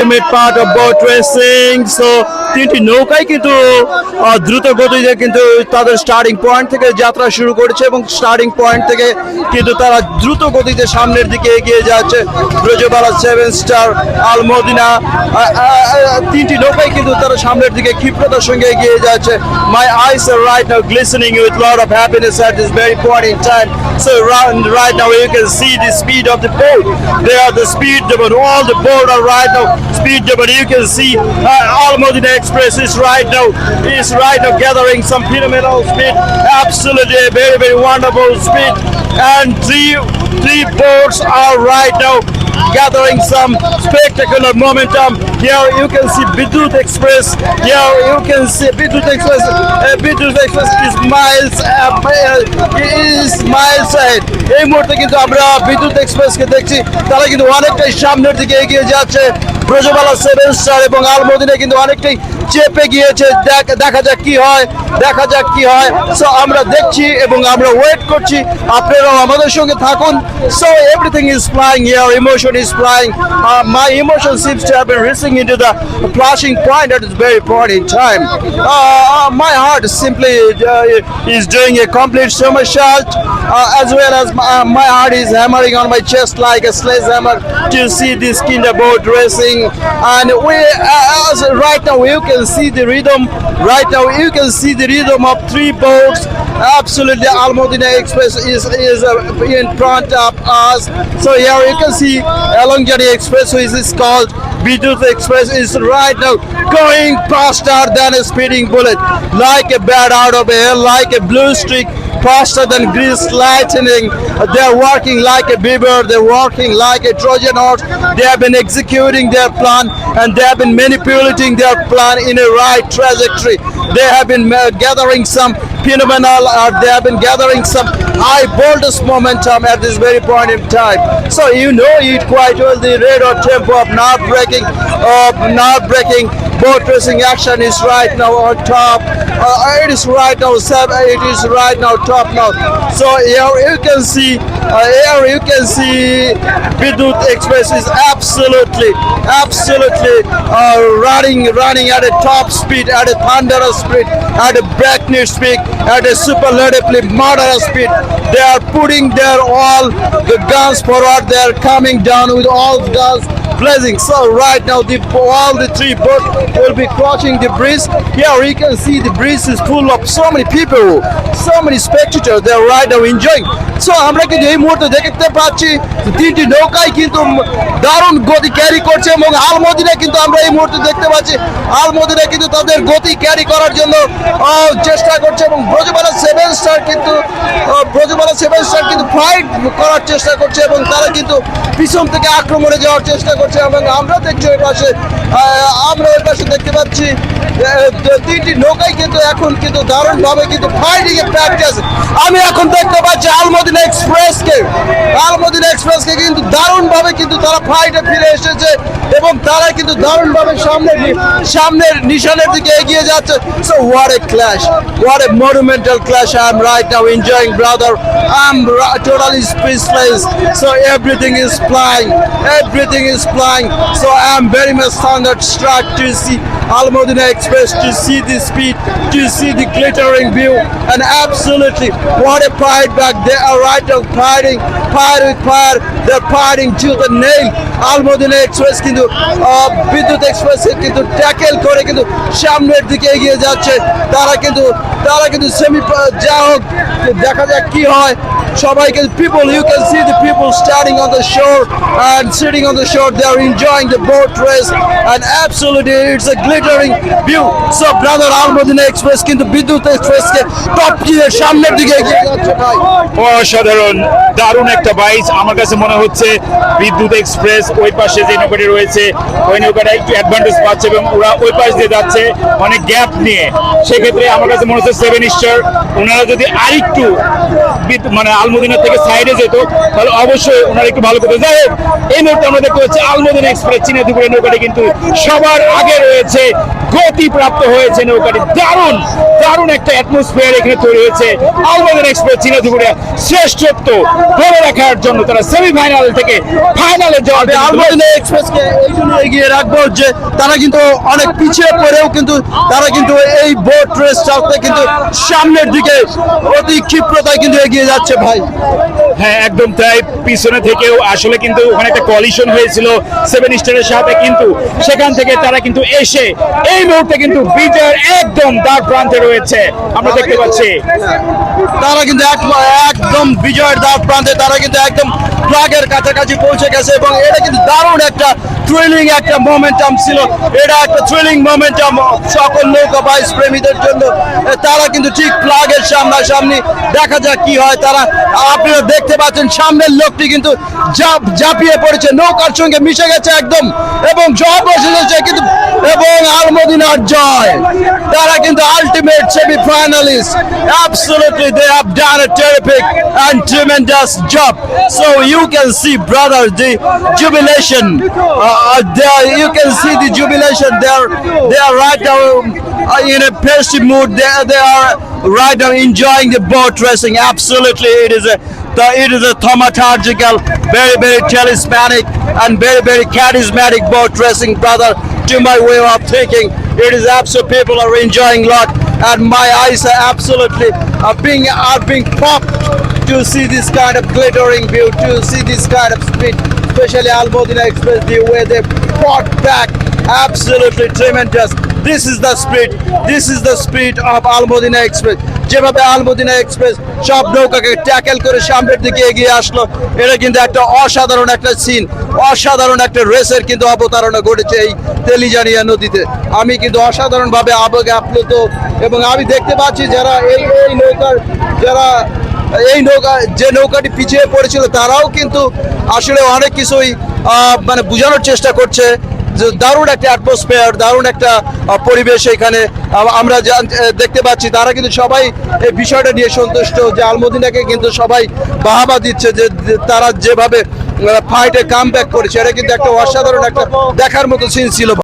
ultimate part of boat racing. So তিনটি নৌকাই কিন্তু দ্রুত গতিতে কিন্তু তাদের স্টার্টিং পয়েন্ট থেকে যাত্রা শুরু করেছে এবং স্টার্টিং পয়েন্ট থেকে কিন্তু তারা দ্রুত গতিতে সামনের দিকে এগিয়ে যাচ্ছে। ব্রজবালা, সেভেন স্টার, আলমদিনা, তিনটি নৌকাই কিন্তু তারা সামনের দিকে ক্ষিপ্রতার সঙ্গে এগিয়ে যাচ্ছে। My eyes are right now glistening with lot of happiness at this very point in time. So right now you can see the speed of the boat. They are the speed, but all the boat are right now speed, but you can see Almodina Express is right now gathering some phenomenal speed. Absolutely a very, very wonderful speed. And three boats are right now gathering some spectacular momentum. Here you can see Bidut Express. Here you can see Bidut Express. Bidut Express is miles ahead. এই মুহূর্তে কিন্তু আমরা বিদ্যুৎ এক্সপ্রেসকে দেখছি, তারা কিন্তু অনেকটাই সামনের দিকে এগিয়ে যাচ্ছে। ব্রজবালা, সেভেন স্টার এবং আলমদিনা কিন্তু অনেকটাই চেপে গিয়েছে। দেখা যাক কি হয়। সো আমরা দেখছি এবং আমরা ওয়েট করছি, আপনারাও আমাদের সঙ্গে থাকুন। So everything is flying here, emotion is flying. My emotion seems to have been racing into the flashing point at this very point in time. My heart simply is doing a complete somersault, as well as my heart is hammering on my chest like a sledgehammer to see this kinderboat racing. And right now you can see the rhythm. Right now you can see the rhythm of three boats. Absolutely, Almodina Express is in front of us. So here you can see Elongani Express, which is called Bidut Express, is right now going faster than a speeding bullet, like a bat out of air, like a blue streak, faster than grease lightning. They're working like a beaver, they're working like a Trojan horse. They have been executing their plan, and they have been manipulating their plan in a right trajectory. They have been gathering some phenomenal, they have been gathering some high boldest momentum at this very point in time. So you know it quite well, the rate or tempo of nerve-breaking boat racing action is right now on top. It is right now top now. So here you can see Bidut Express is absolutely running at a top speed, at a thunderous speed, at a breakneck speed, at a superlatively murderous speed. They are putting their all the guns forward. They are coming down with all guns blazing. So right now all the three boats will be crossing the bridge. Here you can see the bridge is full of so many people, so many spectators. They are right now enjoying. So আমরা কিন্তু এই মুহূর্তে দেখতে পাচ্ছি তিনটি নৌকাই কিন্তু দারুণ গতি ক্যারি করছে এবং আলমদিনা কিন্তু আমরা এই মুহূর্তে দেখতে পাচ্ছি আলমদিনা কিন্তু তাদের গতি ক্যারি করার জন্য চেষ্টা করছে এবং ব্রজবালা সেভেন স্টার কিন্তু ফাইট করার চেষ্টা করছে এবং তারা কিন্তু পিছন থেকে আক্রমণে যাওয়ার চেষ্টা করছে। এবং আমরা দেখছি ওই পাশে দেখতে পাচ্ছি তিনটি নৌকাই কিন্তু এখন কিন্তু দারুণভাবে কিন্তু ফাইটিং এ প্র্যাকটিস। আমি এখন দেখতে পাচ্ছি আলমদিনা এক্সপ্রেসকে কিন্তু দারুণভাবে কিন্তু তারা ফাইটে ফিরে এসেছে এবং তারা কিন্তু দারুণভাবে সামনের নিশানের দিকে এগিয়ে যাচ্ছে। So what a clash, what a monumental clash. I am right now enjoying, brother. I'm totally speechless. So everything is flying. So I am very much thunderstruck to see Almodina Express, to see the speed, to see the glittering view, and absolutely what a fight back. They are right now fighting fire with fire. They're fighting tooth and nail. Almodina Express কিন্তু বিদ্যুৎ express কিন্তু tackle করে কিন্তু সামনের দিকে এগিয়ে যাচ্ছে। তারা কিন্তু সেমি যা হোক, দেখা যাক কি হয়। সবাইকে people, you can see the people standing on the shore and sitting on the shore. They are enjoying the boat race, and absolutely it's a glittering view. So brother, Almodina Express কিন্তু বিদ্যুৎ এক্সপ্রেসকে top দিয়ে সামনের দিকে এগিয়ে যাচ্ছে। ভাই অসাধারণ, দারুণ একটা বাইচ। আমার কাছে মনে হচ্ছে বিদ্যুৎ এক্সপ্রেস ওই পাশে যে নৌকাটি রয়েছে ওই নৌকাটা একটু অ্যাডভান্টেজ পাচ্ছে এবং ওরা ওই পাশ দিয়ে যাচ্ছে অনেক গ্যাপ নিয়ে। সেক্ষেত্রে আমার কাছে মনে হচ্ছে সেভেন স্টার ওনারা যদি আরেকটু আলমদিনা থেকে সাইডে যেত তাহলে অবশ্যই ওনারা একটু ভালো করতো। যাই হোক, এই মুহূর্তে আমরা দেখতে পাচ্ছি আলমদিনা এক্সপ্রেস চিনে দুপুরের নৌকাটি কিন্তু সবার আগে রয়েছে, গতিপ্রাপ্ত হয়েছে নৌকাটি। দারুণ দারুণ একটা অ্যাটমসফিয়ার এখানে তৈরি হয়েছে। আলমদিনা এক্সপ্রেস চিনে দুপুরে শ্রেষ্ঠত্ব ধরে রাখার জন্য তারা সেমিফাইনাল থেকে ফাইনালে যাওয়ার জন্য আলমদিনা এক্সপ্রেসকে এই জন্য এগিয়ে রাখবো যে তারা কিন্তু অনেক পিছিয়ে পড়েও কিন্তু তারা কিন্তু এই বোট রেস চালতে কিন্তু সামনের দিকে অতি ক্ষিপ্রতায় কিন্তু এগিয়ে যাচ্ছে ভাই। হ্যাঁ, একদম তাই। পিছনে থেকেও আসলে কিন্তু ওখানে একটা কলিশন হয়েছিল সেভেন স্টারের সাথে, কিন্তু সেখান থেকে তারা কিন্তু এসে এই মুহূর্তে কিন্তু বিজয়ের একদম দ্বার প্রান্তে রয়েছে আমরা দেখতে পাচ্ছি। তারা কিন্তু একদম বিজয়ের দ্বার প্রান্তে, তারা কিন্তু একদম ফ্ল্যাগের কাছাকাছি পৌঁছে গেছে এবং এটা কিন্তু দারুণ একটা থ্রিলিং একটা মোমেন্টাম ছিল। এটা একটা থ্রিলিং মোমেন্টাম সকল নৌকা বাইচ প্রেমীদের জন্য। তারা কিন্তু ঠিক ফ্ল্যাগের সামনাসামনি, দেখা যাক কি হয়। তারা আপনারা দেখতে পাচ্ছেন সামনের লোকটি কিন্তু ঝাঁপিয়ে পড়েছে, নৌকার সঙ্গে মিশে গেছে একদম এবং জয় বসেছে কিন্তু, এবং আলমদিনার জয়। তারা কিন্তু ultimate semi finalist. Absolutely, they have done a terrific and tremendous job. So you can see, brother, the jubilation. There you can see the jubilation. They are right now in a festive mood. They are right now enjoying the boat racing. Absolutely, it is a thaumaturgical, very very talismanic and very very charismatic boat racing, brother. To my way of thinking, it is absolutely people are enjoying a lot, and my eyes are absolutely being popped to see this kind of glittering view, to see this kind of speed, especially Almodina Express, the way they fought back, absolutely tremendous. This is the speed. This is the speed of Almodina Express. যেভাবে Al Madina express সব নৌকাকে tackle করে সামনের দিকে এগিয়ে আসলো, এটা কিন্তু একটা অসাধারণ একটা সিন, অসাধারণ একটা রেসের কিন্তু অবতারণা ঘটেছে এই তেলিজানিয়া নদীতে। আমি কিন্তু অসাধারণভাবে আবেগে আপ্লুত, এবং আমি দেখতে পাচ্ছি যারা এই নৌকার যারা এই যে নৌকাটি পিছিয়ে পড়েছিল তারাও কিন্তু আসলে অনেক কিছুই মানে বোঝানোর চেষ্টা করছে যে দারুণ একটা অ্যাটমসফিয়ার, দারুণ একটা পরিবেশ এখানে আমরা দেখতে পাচ্ছি। তারা কিন্তু সবাই এই বিষয়টা নিয়ে সন্তুষ্ট যে আলমদিনাকে কিন্তু সবাই বাহাবা দিচ্ছে যে তারা যেভাবে ফাইটে কাম ব্যাক করেছে, এটা কিন্তু একটা অসাধারণ একটা দেখার মতো সিন ছিল।